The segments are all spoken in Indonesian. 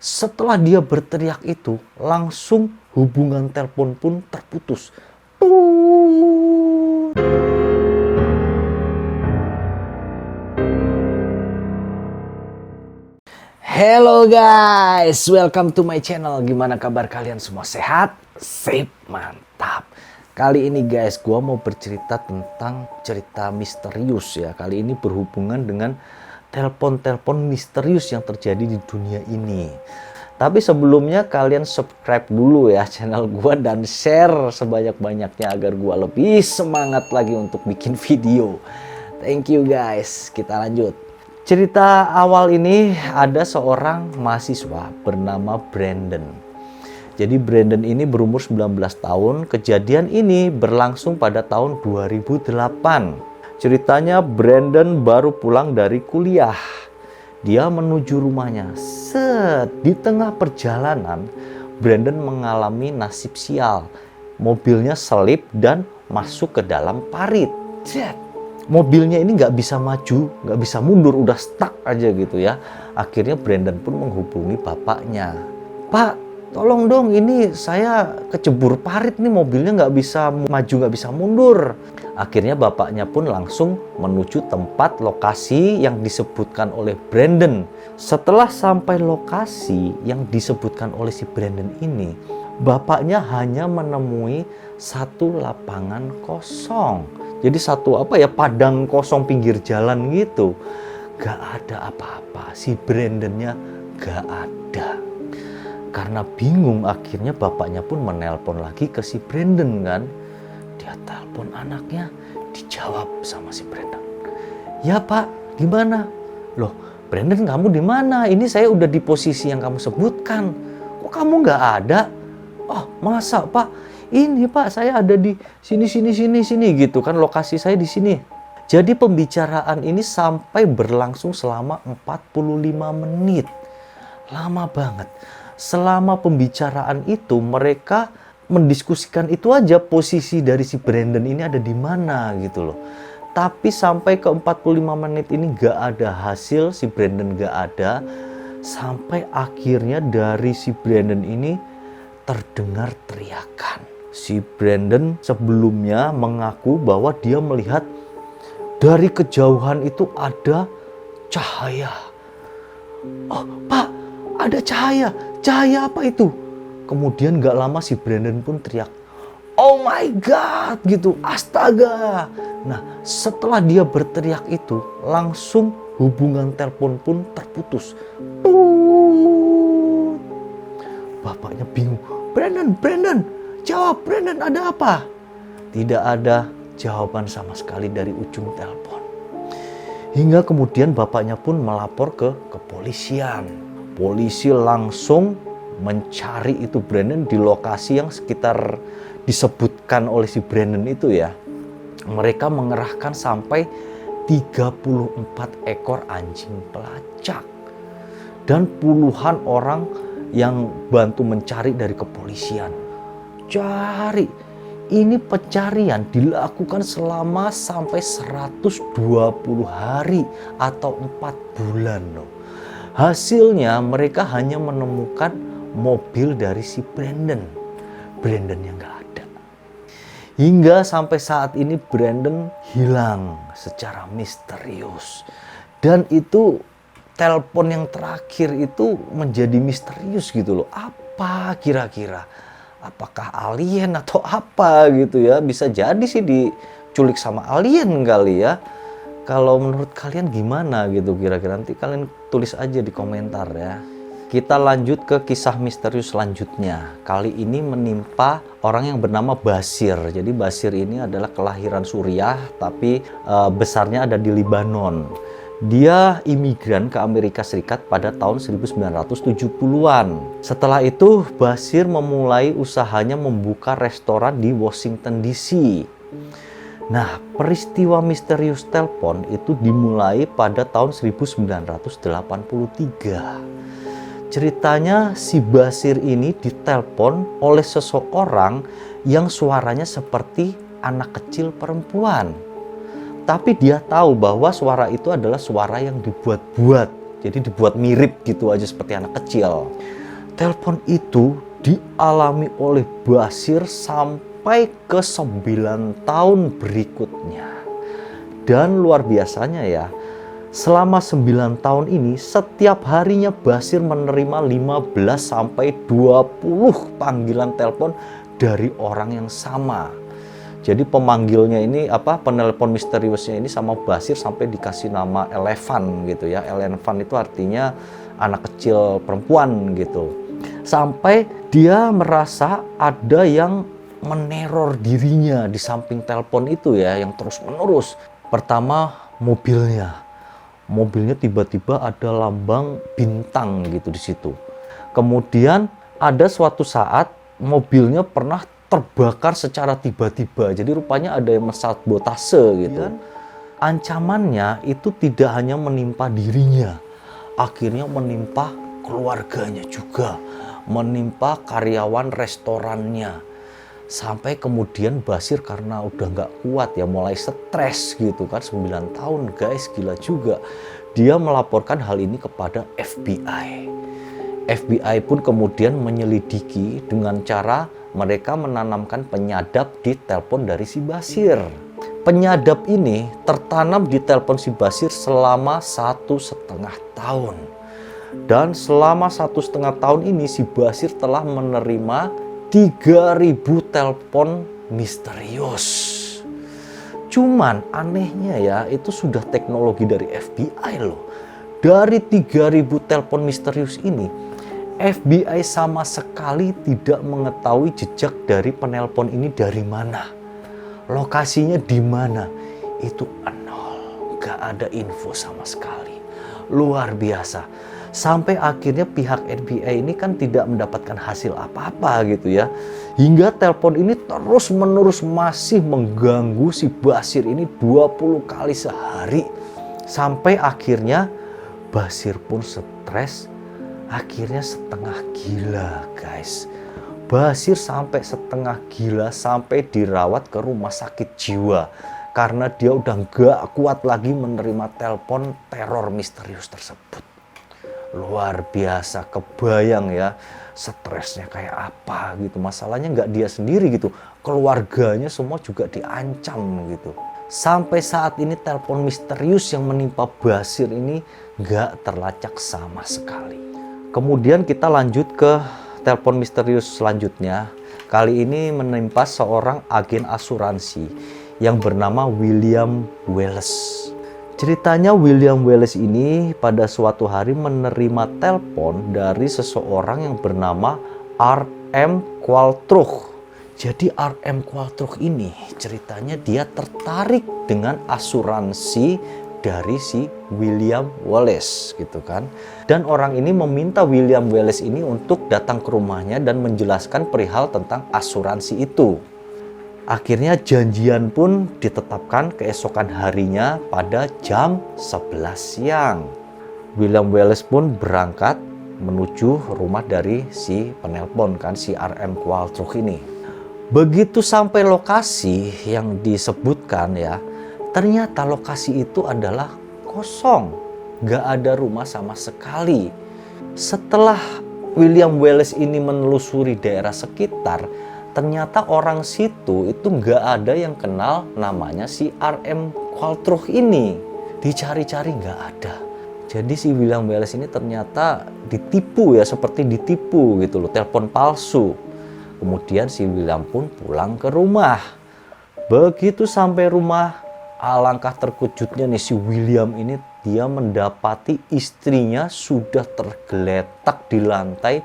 setelah dia berteriak itu, langsung hubungan telepon pun terputus. Tuut. Hello guys, welcome to my channel. Gimana kabar kalian semua? Sehat? Sip, mantap. Kali ini guys, gua mau bercerita tentang cerita misterius ya. Kali ini berhubungan dengan telepon-telepon misterius yang terjadi di dunia ini. Tapi sebelumnya kalian subscribe dulu ya channel gua dan share sebanyak-banyaknya agar gua lebih semangat lagi untuk bikin video. Thank you guys. Kita lanjut. Cerita awal ini ada seorang mahasiswa bernama Brandon. Jadi Brandon ini berumur 19 tahun. Kejadian ini berlangsung pada tahun 2008. Ceritanya Brandon baru pulang dari kuliah. Dia menuju rumahnya. Di tengah perjalanan Brandon mengalami nasib sial. Mobilnya selip dan masuk ke dalam parit. Mobilnya ini nggak bisa maju, nggak bisa mundur, udah stuck aja gitu ya. Akhirnya Brandon pun menghubungi bapaknya. Pak, tolong dong, ini saya kecebur parit nih, mobilnya nggak bisa maju, nggak bisa mundur. Akhirnya bapaknya pun langsung menuju tempat lokasi yang disebutkan oleh Brandon. Setelah sampai lokasi yang disebutkan oleh si Brandon ini, bapaknya hanya menemui satu lapangan kosong. Jadi satu padang kosong pinggir jalan gitu. Gak ada apa-apa, si Brandonnya gak ada. Karena bingung akhirnya bapaknya pun menelpon lagi ke si Brandon kan. Dia telepon anaknya, dijawab sama si Brandon. Ya pak, gimana? Loh Brandon, kamu di mana? Ini saya udah di posisi yang kamu sebutkan. Kok kamu gak ada? Oh masa pak? Ini pak, saya ada di sini gitu kan, lokasi saya di sini. Jadi pembicaraan ini sampai berlangsung selama 45 menit. Lama banget. Selama pembicaraan itu mereka mendiskusikan itu aja, posisi dari si Brandon ini ada di mana gitu loh. Tapi sampai ke 45 menit ini gak ada hasil, si Brandon gak ada. Sampai akhirnya dari si Brandon ini terdengar teriakan. Si Brandon sebelumnya mengaku bahwa dia melihat dari kejauhan itu ada cahaya. Oh pak, ada cahaya. Cahaya apa itu? Kemudian gak lama si Brandon pun teriak, oh my god gitu, astaga. Nah setelah dia berteriak itu, langsung hubungan telepon pun terputus. Bapaknya bingung. Brandon, jawab Brandon, ada apa? Tidak ada jawaban sama sekali dari ujung telepon. Hingga kemudian bapaknya pun melapor ke kepolisian. Polisi langsung mencari itu Brandon di lokasi yang sekitar disebutkan oleh si Brandon itu ya. Mereka mengerahkan sampai 34 ekor anjing pelacak. Dan puluhan orang yang bantu mencari dari kepolisian. Cari. Ini pencarian dilakukan selama sampai 120 hari atau 4 bulan loh. Hasilnya mereka hanya menemukan mobil dari si Brandon. Brandon yang gak ada. Hingga sampai saat ini Brandon hilang secara misterius. Dan itu telepon yang terakhir itu menjadi misterius gitu loh. Apa kira-kira? Apakah alien atau apa gitu ya? Bisa jadi sih diculik sama alien kali ya. Kalau menurut kalian gimana gitu kira-kira? Nanti kalian tulis aja di komentar ya. Kita lanjut ke kisah misterius selanjutnya. Kali ini menimpa orang yang bernama Basir. Jadi Basir ini adalah kelahiran Suriah tapi besarnya ada di Libanon. Dia imigran ke Amerika Serikat pada tahun 1970-an. Setelah itu, Basir memulai usahanya membuka restoran di Washington DC. Nah, peristiwa misterius telepon itu dimulai pada tahun 1983. Ceritanya si Basir ini ditelepon oleh seseorang yang suaranya seperti anak kecil perempuan. Tapi dia tahu bahwa suara itu adalah suara yang dibuat-buat Jadi dibuat mirip gitu aja seperti anak kecil. Telepon itu dialami oleh Bashir sampai ke 9 tahun berikutnya. Dan luar biasanya ya, selama 9 tahun ini setiap harinya Bashir menerima 15 sampai 20 panggilan telepon dari orang yang sama. Jadi pemanggilnya ini penelpon misteriusnya ini sama Bashir sampai dikasih nama Elevan gitu ya. Elevan itu artinya anak kecil perempuan gitu. Sampai dia merasa ada yang meneror dirinya di samping telepon itu ya, yang terus-menerus. Pertama, mobilnya tiba-tiba ada lambang bintang gitu di situ. Kemudian ada suatu saat mobilnya pernah terbakar secara tiba-tiba. Jadi rupanya ada yang sabotase gitu. Ancamannya itu tidak hanya menimpa dirinya, akhirnya menimpa keluarganya juga, menimpa karyawan restorannya. Sampai kemudian Bashir karena udah nggak kuat ya, mulai stres gitu kan, 9 tahun guys, gila juga. Dia melaporkan hal ini kepada FBI. FBI pun kemudian menyelidiki dengan cara mereka menanamkan penyadap di telepon dari si Bashir. Penyadap ini tertanam di telepon si Bashir selama 1,5 tahun. Dan selama 1,5 tahun ini si Bashir telah menerima 3.000 telepon misterius. Cuman anehnya ya, itu sudah teknologi dari FBI loh. Dari 3.000 telepon misterius ini, FBI sama sekali tidak mengetahui jejak dari penelpon ini dari mana. Lokasinya di mana, itu nol. Gak ada info sama sekali. Luar biasa. Sampai akhirnya pihak FBI ini kan tidak mendapatkan hasil apa-apa gitu ya. Hingga telepon ini terus-menerus masih mengganggu si Bashir ini 20 kali sehari. Sampai akhirnya Bashir pun stres, akhirnya setengah gila guys. Bashir sampai setengah gila, sampai dirawat ke rumah sakit jiwa. Karena dia udah gak kuat lagi menerima telepon teror misterius tersebut. Luar biasa, kebayang ya stresnya kayak apa gitu. Masalahnya nggak dia sendiri gitu, keluarganya semua juga diancam gitu. Sampai saat ini telepon misterius yang menimpa Bashir ini nggak terlacak sama sekali. Kemudian kita lanjut ke telepon misterius selanjutnya. Kali ini menimpa seorang agen asuransi yang bernama William Wallace. Ceritanya William Wallace ini pada suatu hari menerima telepon dari seseorang yang bernama R.M. Qualtrough. Jadi R.M. Qualtrough ini ceritanya dia tertarik dengan asuransi dari si William Wallace gitu kan. Dan orang ini meminta William Wallace ini untuk datang ke rumahnya dan menjelaskan perihal tentang asuransi itu. Akhirnya janjian pun ditetapkan keesokan harinya pada jam 11 siang. William Wallace pun berangkat menuju rumah dari si penelpon kan, si R.M. Qualtrough ini. Begitu sampai lokasi yang disebutkan ya, ternyata lokasi itu adalah kosong. Gak ada rumah sama sekali. Setelah William Wallace ini menelusuri daerah sekitar, ternyata orang situ itu nggak ada yang kenal namanya si R.M. Qualtrough ini. Dicari-cari nggak ada. Jadi si William Wallace ini ternyata ditipu ya, seperti ditipu gitu loh, telepon palsu. Kemudian si William pun pulang ke rumah. Begitu sampai rumah, alangkah terkejutnya nih si William ini, dia mendapati istrinya sudah tergeletak di lantai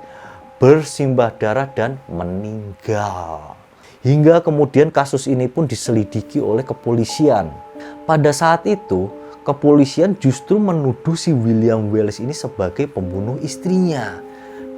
bersimbah darah dan meninggal. Hingga kemudian kasus ini pun diselidiki oleh kepolisian. Pada saat itu, kepolisian justru menuduh si William Wallace ini sebagai pembunuh istrinya.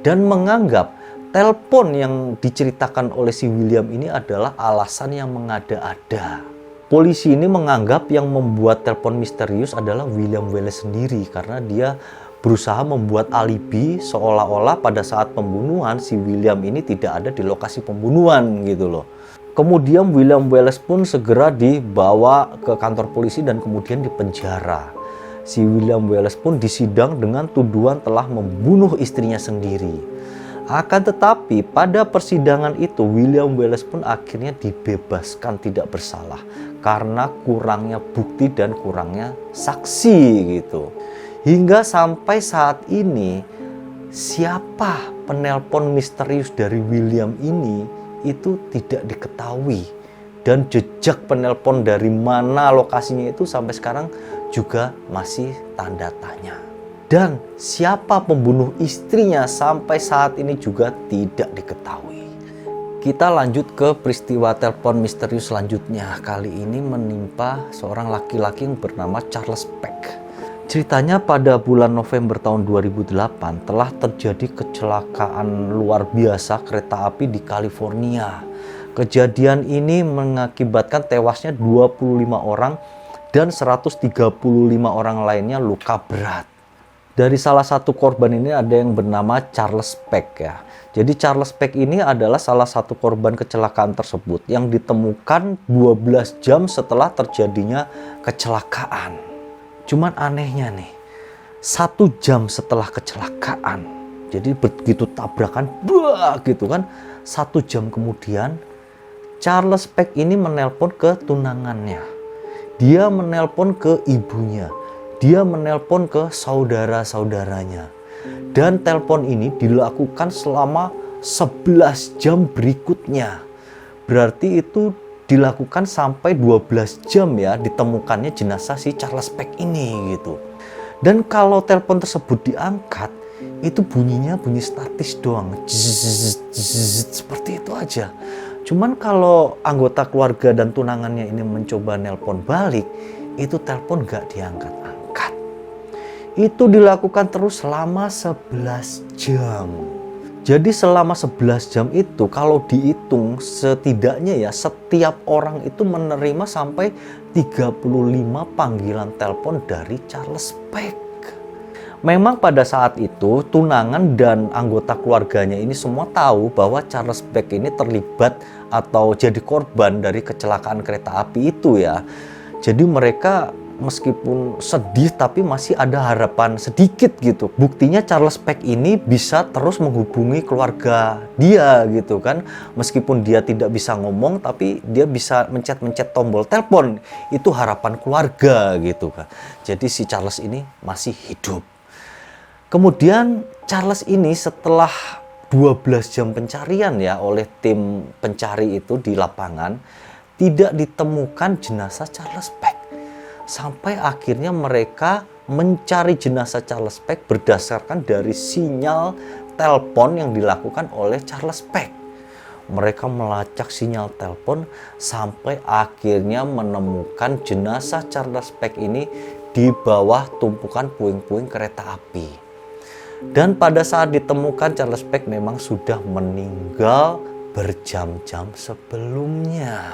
Dan menganggap telepon yang diceritakan oleh si William ini adalah alasan yang mengada-ada. Polisi ini menganggap yang membuat telepon misterius adalah William Wallace sendiri, karena dia berusaha membuat alibi seolah-olah pada saat pembunuhan si William ini tidak ada di lokasi pembunuhan gitu loh. Kemudian William Wallace pun segera dibawa ke kantor polisi dan kemudian dipenjara. Si William Wallace pun disidang dengan tuduhan telah membunuh istrinya sendiri. Akan tetapi pada persidangan itu William Wallace pun akhirnya dibebaskan tidak bersalah karena kurangnya bukti dan kurangnya saksi gitu. Hingga sampai saat ini siapa penelpon misterius dari William ini itu tidak diketahui. Dan jejak penelpon dari mana lokasinya itu sampai sekarang juga masih tanda tanya. Dan siapa pembunuh istrinya sampai saat ini juga tidak diketahui. Kita lanjut ke peristiwa telepon misterius selanjutnya. Kali ini menimpa seorang laki-laki yang bernama Charles Peck. Ceritanya pada bulan November tahun 2008 telah terjadi kecelakaan luar biasa kereta api di California. Kejadian ini mengakibatkan tewasnya 25 orang dan 135 orang lainnya luka berat. Dari salah satu korban ini ada yang bernama Charles Peck ya. Jadi Charles Peck ini adalah salah satu korban kecelakaan tersebut yang ditemukan 12 jam setelah terjadinya kecelakaan. Cuman anehnya nih, 1 jam setelah kecelakaan, jadi begitu tabrakan, gitu kan, 1 jam kemudian Charles Peck ini menelpon ke tunangannya. Dia menelpon ke ibunya. Dia menelpon ke saudara-saudaranya. Dan telepon ini dilakukan selama 11 jam berikutnya. Berarti itu dilakukan sampai 12 jam ya ditemukannya jenazah si Charles Peck ini gitu. Dan kalau telepon tersebut diangkat, itu bunyinya bunyi statis doang. Seperti itu aja. Cuman kalau anggota keluarga dan tunangannya ini mencoba nelpon balik, itu telepon gak diangkat-angkat. Itu dilakukan terus selama 11 jam. Jadi selama 11 jam itu kalau dihitung setidaknya ya setiap orang itu menerima sampai 35 panggilan telepon dari Charles Peck. Memang pada saat itu tunangan dan anggota keluarganya ini semua tahu bahwa Charles Peck ini terlibat atau jadi korban dari kecelakaan kereta api itu ya. Jadi mereka meskipun sedih tapi masih ada harapan sedikit gitu. Buktinya Charles Peck ini bisa terus menghubungi keluarga dia gitu kan. Meskipun dia tidak bisa ngomong tapi dia bisa mencet-mencet tombol telepon. Itu harapan keluarga gitu kan. Jadi si Charles ini masih hidup. Kemudian Charles ini setelah 12 jam pencarian ya oleh tim pencari itu di lapangan, tidak ditemukan jenazah Charles Peck. Sampai akhirnya mereka mencari jenazah Charles Peck berdasarkan dari sinyal telepon yang dilakukan oleh Charles Peck. Mereka melacak sinyal telepon sampai akhirnya menemukan jenazah Charles Peck ini di bawah tumpukan puing-puing kereta api. Dan pada saat ditemukan Charles Peck memang sudah meninggal berjam-jam sebelumnya.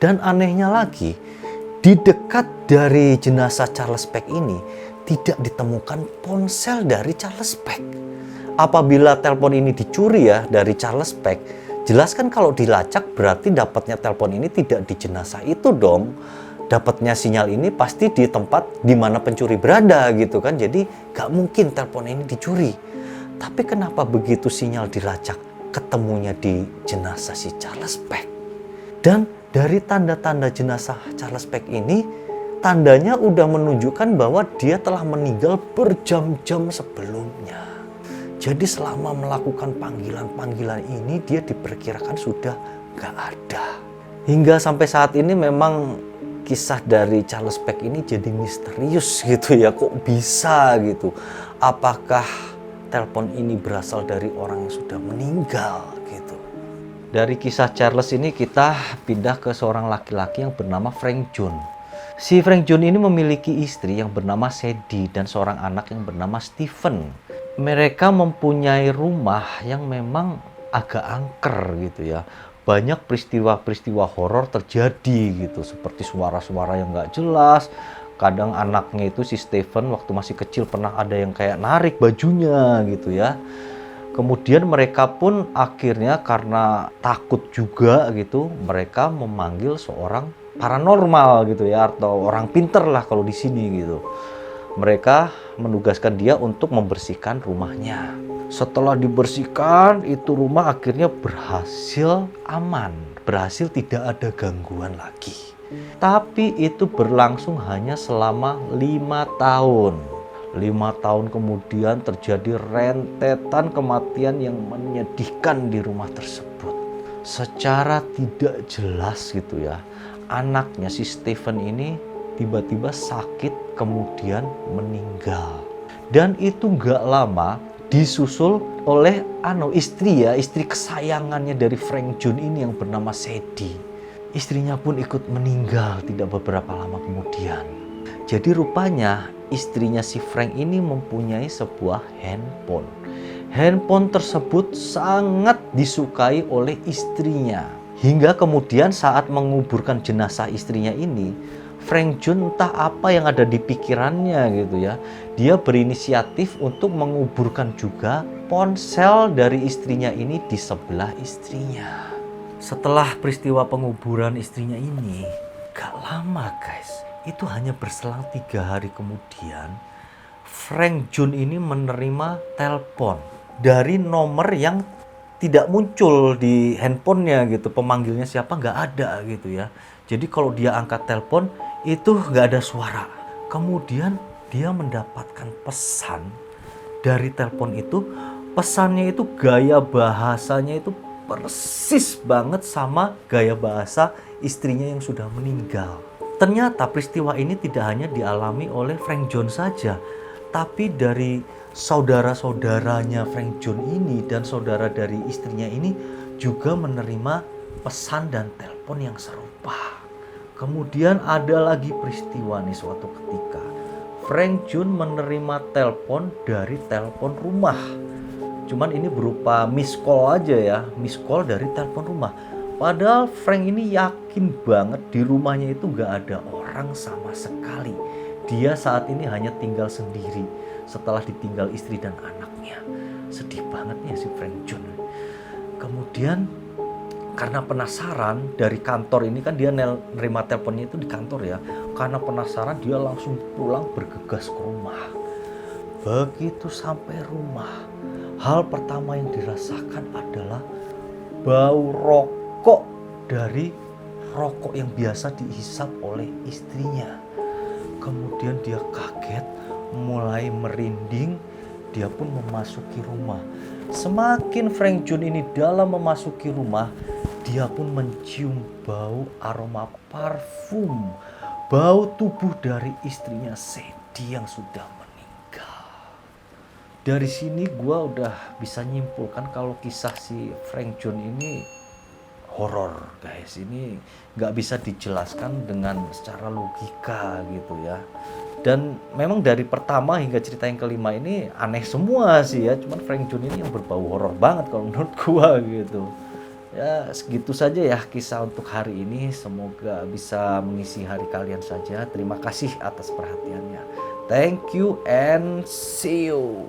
Dan anehnya lagi, di dekat dari jenazah Charles Peck ini tidak ditemukan ponsel dari Charles Peck. Apabila telepon ini dicuri ya dari Charles Peck, jelas kan kalau dilacak berarti dapatnya telepon ini tidak di jenazah itu dong. Dapatnya sinyal ini pasti di tempat di mana pencuri berada gitu kan. Jadi gak mungkin telepon ini dicuri. Tapi kenapa begitu sinyal dilacak ketemunya di jenazah si Charles Peck? Dan dari tanda-tanda jenazah Charles Peck ini, tandanya udah menunjukkan bahwa dia telah meninggal berjam-jam sebelumnya. Jadi selama melakukan panggilan-panggilan ini dia diperkirakan sudah gak ada. Hingga sampai saat ini memang kisah dari Charles Peck ini jadi misterius gitu ya. Kok bisa gitu? Apakah telepon ini berasal dari orang yang sudah meninggal gitu? Dari kisah Charles ini kita pindah ke seorang laki-laki yang bernama Frank John. Si Frank John ini memiliki istri yang bernama Sadie dan seorang anak yang bernama Stephen. Mereka mempunyai rumah yang memang agak angker gitu ya. Banyak peristiwa-peristiwa horor terjadi gitu, seperti suara-suara yang nggak jelas. Kadang anaknya itu si Stephen waktu masih kecil pernah ada yang kayak narik bajunya gitu ya. Kemudian mereka pun akhirnya karena takut juga gitu, mereka memanggil seorang paranormal gitu ya, atau orang pinter lah kalau di sini gitu. Mereka menugaskan dia untuk membersihkan rumahnya. Setelah dibersihkan, itu rumah akhirnya berhasil aman, berhasil tidak ada gangguan lagi. Tapi itu berlangsung hanya selama 5 tahun. 5 tahun kemudian terjadi rentetan kematian yang menyedihkan di rumah tersebut. Secara tidak jelas gitu ya, anaknya si Stephen ini tiba-tiba sakit kemudian meninggal. Dan itu gak lama disusul oleh istri kesayangannya dari Frank Jones ini yang bernama Sadie. Istrinya pun ikut meninggal tidak beberapa lama kemudian. Jadi rupanya istrinya si Frank ini mempunyai sebuah handphone. Handphone tersebut sangat disukai oleh istrinya. Hingga kemudian saat menguburkan jenazah istrinya ini, Frank Jones entah apa yang ada di pikirannya gitu ya. Dia berinisiatif untuk menguburkan juga ponsel dari istrinya ini di sebelah istrinya. Setelah peristiwa penguburan istrinya ini, gak lama guys, itu hanya berselang 3 hari kemudian, Frank Jones ini menerima telepon dari nomor yang tidak muncul di handphonenya gitu. Pemanggilnya siapa gak ada gitu ya. Jadi kalau dia angkat telepon itu gak ada suara. Kemudian dia mendapatkan pesan dari telepon itu. Pesannya itu gaya bahasanya itu persis banget sama gaya bahasa istrinya yang sudah meninggal. Ternyata peristiwa ini tidak hanya dialami oleh Frank Jones saja, tapi dari saudara-saudaranya Frank Jones ini dan saudara dari istrinya ini juga menerima pesan dan telepon yang serupa. Kemudian ada lagi peristiwa nih, suatu ketika Frank Jones menerima telepon dari telepon rumah. Cuman ini berupa miss call aja ya, miss call dari telepon rumah. Padahal Frank ini yakin banget di rumahnya itu gak ada orang sama sekali. Dia saat ini hanya tinggal sendiri setelah ditinggal istri dan anaknya. Sedih banget ya si Frank Jones. Kemudian karena penasaran, dari kantor ini kan dia nerima teleponnya itu di kantor ya. Karena penasaran dia langsung pulang bergegas ke rumah. Begitu sampai rumah, hal pertama yang dirasakan adalah bau rokok dari rokok yang biasa dihisap oleh istrinya. Kemudian dia kaget, mulai merinding, dia pun memasuki rumah. Semakin Frank Jones ini dalam memasuki rumah, dia pun mencium bau aroma parfum, bau tubuh dari istrinya Sadie yang sudah meninggal. Dari sini gue udah bisa nyimpulkan kalau kisah si Frank Jones ini horor guys. Ini gak bisa dijelaskan dengan secara logika gitu ya. Dan memang dari pertama hingga cerita yang kelima ini aneh semua sih ya. Cuman Frank Jones ini yang berbau horor banget kalau menurut gue gitu. Ya segitu saja ya kisah untuk hari ini. Semoga bisa mengisi hari kalian saja. Terima kasih atas perhatiannya. Thank you and see you.